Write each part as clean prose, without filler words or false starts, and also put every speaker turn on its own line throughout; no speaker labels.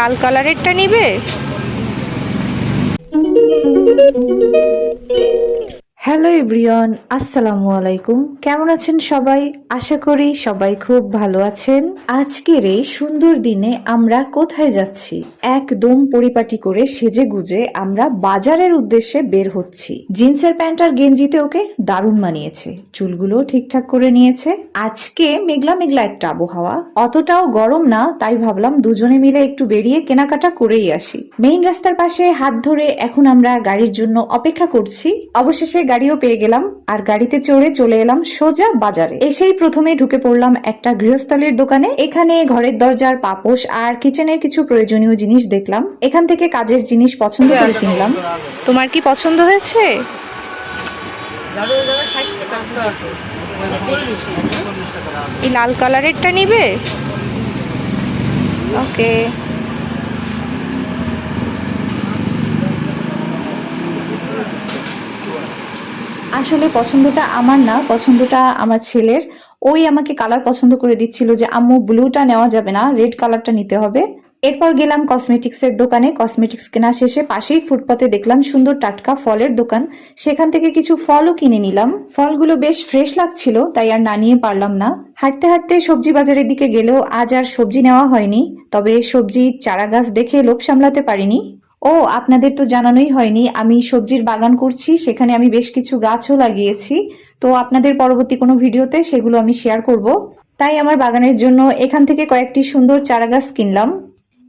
লাল কালারেরটা নিবে? Hello everyone, আসসালামু আলাইকুম। কেমন আছেন সবাই? আশা করি সবাই খুব ভালো আছেন। আজকের এই সুন্দর দিনে আমরা কোথায় যাচ্ছি? একদম পরিপাটি করে সেজে গুজে আমরা বাজারের উদ্দেশ্যে বের হচ্ছি। জিন্সের প্যান্ট আর গেঞ্জিতে ওকে দারুণ মানিয়েছে, চুলগুলো ঠিকঠাক করে নিয়েছে। আজকে মেঘলা মেঘলা একটা আবহাওয়া, অতটাও গরম না, তাই ভাবলাম দুজনে মিলে একটু বেরিয়ে কেনাকাটা করেই আসি। মেইন রাস্তার পাশে হাত ধরে এখন আমরা গাড়ির জন্য অপেক্ষা করছি। অবশেষে গাড়িও পেয়ে গেলাম আর গাড়িতে চড়ে চলে এলাম সোজা বাজারে। এসেই প্রথমে ঢুকে পড়লাম একটা গৃহস্থলীর দোকানে। এখানে ঘরের দরজার পাপোশ আর কিচেনের কিছু প্রয়োজনীয় জিনিস দেখলাম। এখান থেকে কাজের জিনিস পছন্দ করে কিনলাম। তোমার কি পছন্দ হয়েছে? এই লাল কালারেরটা নিবে? ওকে। আসলে পছন্দটা আমার না, পছন্দটা আমার ছেলের। ওই আমাকে কালার পছন্দ করে দিচ্ছিল যে আম্মু ব্লুটা নেওয়া যাবে না, রেড কালারটা নিতে হবে। এরপর গেলাম কসমেটিক্সের দোকানে। কসমেটিক্স কেনা শেষে পাশেই ফুটপাতে দেখলাম সুন্দর টাটকা ফলের দোকান। সেখান থেকে কিছু ফলও কিনে নিলাম। ফলগুলো বেশ ফ্রেশ লাগছিল, তাই আর না নিয়ে পারলাম না। হাঁটতে হাঁটতে সবজি বাজারের দিকে গেলেও আজ আর সবজি নেওয়া হয়নি, তবে সবজি চারা গাছ দেখে লোভ সামলাতে পারিনি। ও, আপনাদের তো জানানোই হয়নি, আমি সবজির বাগান করছি, সেখানে আমি বেশ কিছু গাছও লাগিয়েছি। তো আপনাদের পরবর্তী কোনো ভিডিওতে সেগুলো আমি শেয়ার করব। তাই আমার বাগানের জন্য এখান থেকে কয়েকটি সুন্দর চারা গাছ কিনলাম।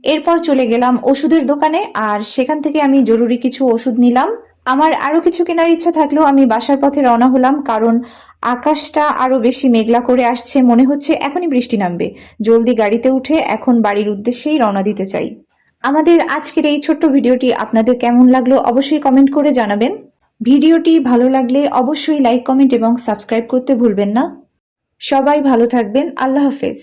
এরপর চলে গেলাম ওষুধের দোকানে, আর সেখান থেকে আমি জরুরি কিছু ওষুধ নিলাম। আমার আরো কিছু কেনার ইচ্ছা থাকলেও আমি বাসার পথে রওনা হলাম, কারণ আকাশটা আরো বেশি মেঘলা করে আসছে, মনে হচ্ছে এখনই বৃষ্টি নামবে। জলদি গাড়িতে উঠে এখন বাড়ির উদ্দেশ্যেই রওনা দিতে চাই। আমাদের আজকের এই ছোট্ট ভিডিওটি আপনাদের কেমন লাগলো অবশ্যই কমেন্ট করে জানাবেন। ভিডিওটি ভালো লাগলে অবশ্যই লাইক, কমেন্ট এবং সাবস্ক্রাইব করতে ভুলবেন না। সবাই ভালো থাকবেন। আল্লাহ হাফেজ।